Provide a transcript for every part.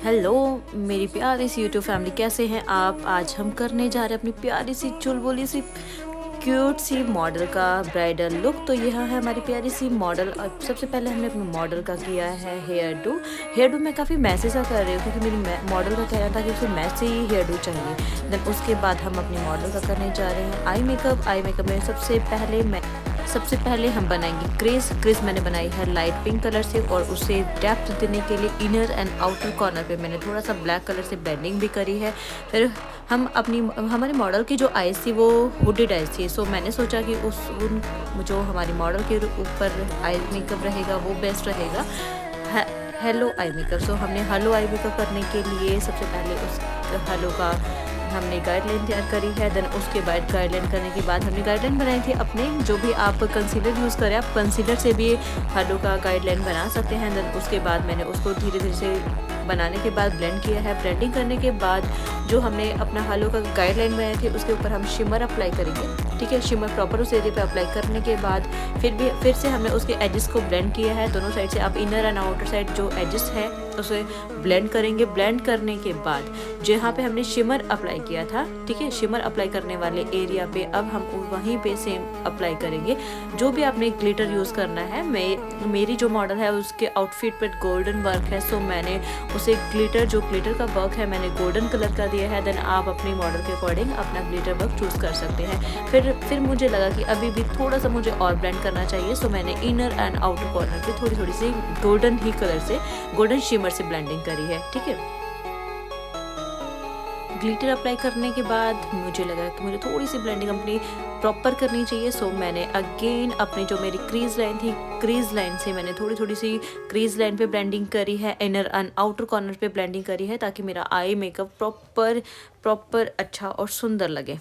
Hello मेरी प्यारी सी YouTube family, कैसे हैं आप। आज हम करने जा रहे हैं अपनी प्यारी सी चुलबुली सी क्यूट सी मॉडल का ब्राइडल लुक। तो यह है हमारी प्यारी सी मॉडल। और सबसे पहले हमने अपने मॉडल का किया है हेयर डू मैं काफ़ी मैसी सा कर रही हूँ क्योंकि मेरी मॉडल का कहना था कि उसे मैसी ही हेयर डू चाहिए। देन उसके बाद हम अपनी मॉडल का करने जा रहे हैं आई मेकअप में सबसे पहले हम बनाएंगे क्रीज मैंने बनाई है लाइट पिंक कलर से, और उसे डेप्थ देने के लिए इनर एंड आउटर कॉर्नर पे मैंने थोड़ा सा ब्लैक कलर से ब्लेंडिंग भी करी है। फिर हम हमारे मॉडल की जो आईज थी वो हुडेड आईज थी, सो मैंने सोचा कि जो हमारी मॉडल के ऊपर आई मेकअप रहेगा वो बेस्ट रहेगा। Hello eye makeup. सो हमने हेलो आई मेकअप करने के लिए सबसे पहले उस हेलो का हमने गाइडलाइन तैयार करी है। देन उसके बाद गाइडलाइन करने के बाद हमने गाइडलाइन बनाई थी अपने, जो भी आप कंसीलर यूज़ करें आप कंसीलर से भी हेलो का गाइडलाइन बना सकते हैं। देन उसके बाद मैंने उसको धीरे धीरे से बनाने के बाद ब्लेंड किया है। ब्लेंडिंग करने के बाद जो हमने अपना हेलो का गाइडलाइन बनाए थे उसके ऊपर हम शिमर अप्लाई करेंगे। ठीक है, शिमर प्रॉपर उस एरिया पे अप्लाई करने के बाद फिर से हमने उसके एजेस को ब्लेंड किया है दोनों साइड से। आप इनर एंड आउटर साइड जो एजेस है उसे ब्लेंड करेंगे। ब्लेंड करने के बाद जहाँ पे हमने शिमर अप्लाई किया था, ठीक है, शिमर अप्लाई करने वाले एरिया पे अब हम वहीं पे सेम अप्लाई करेंगे। जो भी आपने ग्लिटर यूज़ करना है, मेरी जो मॉडल है उसके आउटफिट पर गोल्डन वर्क है, सो मैंने उसे ग्लिटर का वर्क है मैंने गोल्डन कलर का दिया है। देन आप अपनी मॉडल के अकॉर्डिंग अपना ग्लिटर वर्क चूज़ कर सकते हैं। फिर मुझे लगा कि अभी भी थोड़ा सा मुझे और ब्लेंड करना चाहिए, सो मैंने इनर एंड आउटर कॉर्नर पे थोड़ी सी गोल्डन शिमर से ब्लेंडिंग करी है। ठीक है, ग्लिटर अप्लाई करने के बाद मुझे लगा कि मुझे थोड़ी सी ब्लेंडिंग अपनी प्रॉपर करनी चाहिए, सो मैंने अगेन अपनी जो मेरी क्रीज लाइन थी, क्रीज लाइन से मैंने थोड़ी सी क्रीज लाइन पे ब्लेंडिंग करी है, इनर एंड आउटर कॉर्नर पे ब्लेंडिंग करी है, ताकि मेरा आई मेकअप प्रॉपर अच्छा और सुंदर लगे।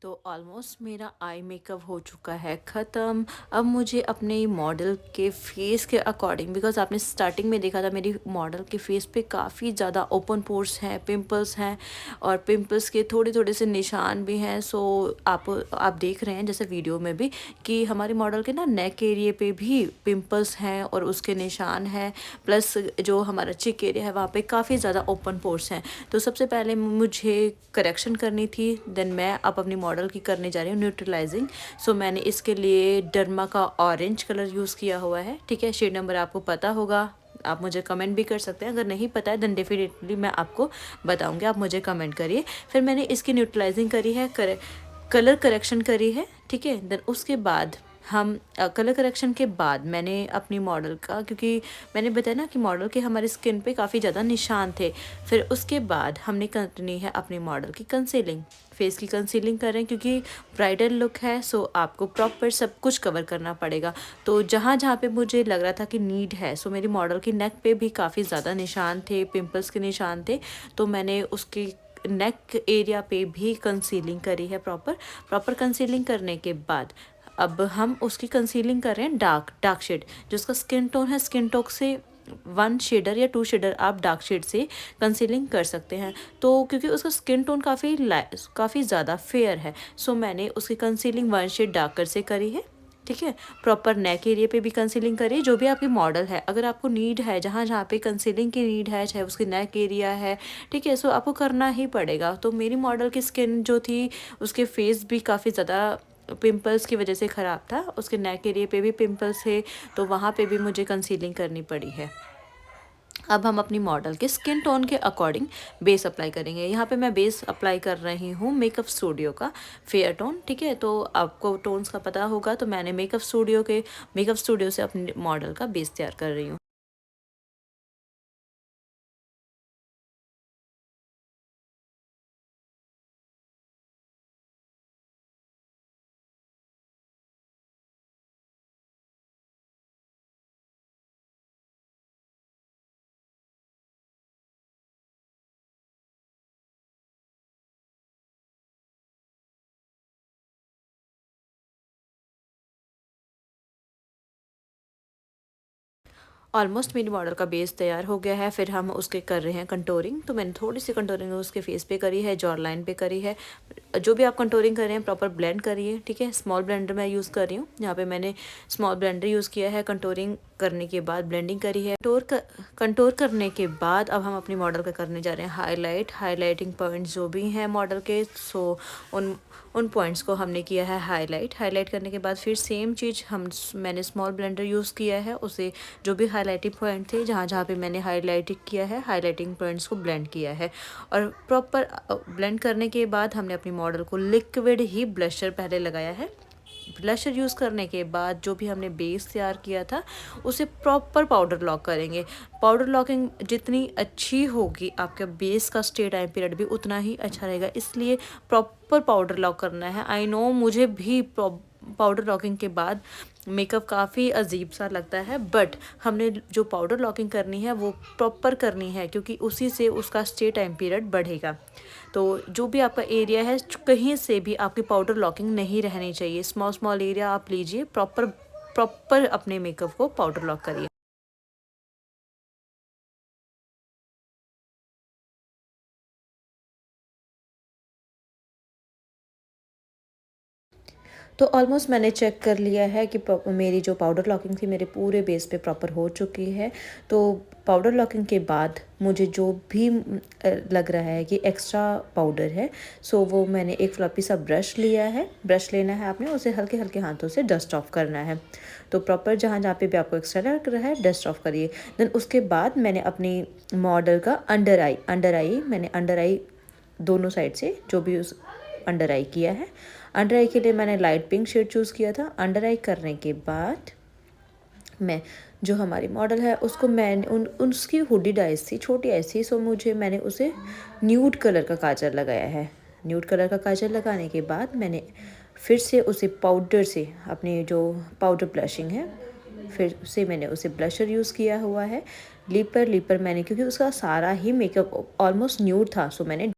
तो ऑलमोस्ट मेरा आई मेकअप हो चुका है ख़त्म। अब मुझे अपने मॉडल के फेस के अकॉर्डिंग, बिकॉज आपने स्टार्टिंग में देखा था मेरी मॉडल के फेस पे काफ़ी ज़्यादा ओपन पोर्स हैं, पिंपल्स हैं, और पिंपल्स के थोड़े से निशान भी हैं। सो आप देख रहे हैं जैसे वीडियो में भी कि हमारी मॉडल के ना नेक एरिए पे भी पिंपल्स हैं और उसके निशान हैं, प्लस जो हमारा चिक एरिया है वहाँ पे काफ़ी ज़्यादा ओपन पोर्स हैं। तो सबसे पहले मुझे करेक्शन करनी थी। देन मैं अब अपनी मॉडल की करने जा रही हूँ न्यूट्रलाइजिंग। सो मैंने इसके लिए डर्मा का ऑरेंज कलर यूज़ किया हुआ है। ठीक है, शेड नंबर आपको पता होगा, आप मुझे कमेंट भी कर सकते हैं। अगर नहीं पता है देन डेफिनेटली मैं आपको बताऊंगी, आप मुझे कमेंट करिए। फिर मैंने इसकी न्यूट्रलाइजिंग करी है, कलर करेक्शन करी है। ठीक है, देन उसके बाद हम कलर करेक्शन के बाद मैंने अपनी मॉडल का, क्योंकि मैंने बताया ना कि मॉडल के हमारी स्किन पे काफ़ी ज़्यादा निशान थे, फिर उसके बाद हमने करनी है अपनी मॉडल की कंसीलिंग। फेस की कंसीलिंग करें क्योंकि ब्राइडल लुक है, सो आपको प्रॉपर सब कुछ कवर करना पड़ेगा। तो जहाँ जहाँ पे मुझे लग रहा था कि नीड है, सो मेरी मॉडल की नेक पे भी काफ़ी ज़्यादा निशान थे, पिंपल्स के निशान थे, तो मैंने उसकी नेक एरिया पे भी कंसीलिंग करी है। प्रॉपर कंसीलिंग करने के बाद अब हम उसकी कंसीलिंग कर रहे हैं डार्क शेड, जो उसका स्किन टोन है, स्किन टोन से 1 शेडर या 2 शेडर आप डार्क शेड से कंसीलिंग कर सकते हैं। तो क्योंकि उसका स्किन टोन काफ़ी ज़्यादा फेयर है, सो मैंने उसकी कंसीलिंग 1 शेड डार्कर से करी है। ठीक है, प्रॉपर नेक एरिया पे भी कंसीलिंग करिए। जो भी आपकी मॉडल है, अगर आपको नीड है जहाँ जहाँ पे कंसीलिंग की नीड है, चाहे उसकी नेक एरिया है, ठीक है, सो आपको करना ही पड़ेगा। तो मेरी मॉडल की स्किन जो थी, उसके फेस भी काफ़ी ज़्यादा पिंपल्स की वजह से ख़राब था, उसके नेक एरिया पे भी पिंपल्स थे, तो वहाँ पे भी मुझे कंसीलिंग करनी पड़ी है। अब हम अपनी मॉडल के स्किन टोन के अकॉर्डिंग बेस अप्लाई करेंगे। यहाँ पे मैं बेस अप्लाई कर रही हूँ मेकअप स्टूडियो का फेयर टोन। ठीक है, तो आपको टोन्स का पता होगा, तो मैंने मेकअप स्टूडियो से अपनी मॉडल का बेस तैयार कर रही हूँ। ऑलमोस्ट मेरी मॉडल का बेस तैयार हो गया है। फिर हम उसके कर रहे हैं कंटूरिंग। तो मैंने थोड़ी सी कंटूरिंग उसके फेस पे करी है, जॉ लाइन पे करी है। जो भी आप कंटूरिंग कर रहे हैं प्रॉपर ब्लेंड करिए, ठीक है। स्मॉल ब्लेंडर मैं यूज़ कर रही हूँ, यहाँ पे मैंने स्मॉल ब्लेंडर यूज़ किया है। कंटूरिंग करने के बाद ब्लेंडिंग करी है। कंटूर करने के बाद अब हम अपनी मॉडल का करने जा रहे हैं हाईलाइटिंग पॉइंट्स जो भी हैं मॉडल के, सो उन पॉइंट्स को हमने किया है हाईलाइट करने के बाद फिर सेम चीज़ मैंने स्मॉल ब्लेंडर यूज़ किया है, उसे जो भी हाईलाइटिंग पॉइंट थे जहाँ जहाँ पे मैंने हाईलाइटिंग किया है, हाईलाइटिंग पॉइंट्स को ब्लेंड किया है। और प्रॉपर ब्लेंड करने के बाद हमने अपनी मॉडल को लिक्विड ही ब्लशर पहले लगाया है। ब्लशर यूज़ करने के बाद जो भी हमने बेस तैयार किया था उसे प्रॉपर पाउडर लॉक करेंगे। पाउडर लॉकिंग जितनी अच्छी होगी आपका बेस का स्टे टाइम पीरियड भी उतना ही अच्छा रहेगा, इसलिए प्रॉपर पाउडर लॉक करना है। आई नो मुझे भी पाउडर लॉकिंग के बाद मेकअप काफ़ी अजीब सा लगता है, बट हमने जो पाउडर लॉकिंग करनी है वो प्रॉपर करनी है, क्योंकि उसी से उसका स्टे टाइम पीरियड बढ़ेगा। तो जो भी आपका एरिया है कहीं से भी आपकी पाउडर लॉकिंग नहीं रहनी चाहिए। स्मॉल स्मॉल एरिया आप लीजिए, प्रॉपर अपने मेकअप को पाउडर लॉक करिए। तो ऑलमोस्ट मैंने चेक कर लिया है कि मेरी जो पाउडर लॉकिंग थी मेरे पूरे बेस पे प्रॉपर हो चुकी है। तो पाउडर लॉकिंग के बाद मुझे जो भी लग रहा है कि एक्स्ट्रा पाउडर है, सो वो मैंने एक फ्लफी सा ब्रश लिया है। ब्रश लेना है आपने, उसे हल्के हल्के हाथों से डस्ट ऑफ करना है। तो प्रॉपर जहाँ जहाँ पे भी आपको एक्स्ट्रा लग रहा है डस्ट ऑफ करिए। देन उसके बाद मैंने अपनी मॉडल का अंडर आई दोनों साइड से जो भी उस अंडर आई किया है। अंडर आई के लिए मैंने लाइट पिंक शेड चूज़ किया था। अंडर आई करने के बाद मैं जो हमारी मॉडल है उसको मैंने उसकी हुडी आइज़ थी, छोटी आइज़ थी, सो मैंने उसे न्यूड कलर का काजल लगाया है। न्यूड कलर का काजल लगाने के बाद मैंने फिर से उसे पाउडर से अपनी जो पाउडर ब्लशिंग है फिर से मैंने उसे ब्लशर यूज़ किया हुआ है। लिपर मैंने, क्योंकि उसका सारा ही मेकअप ऑलमोस्ट न्यूड था, सो मैंने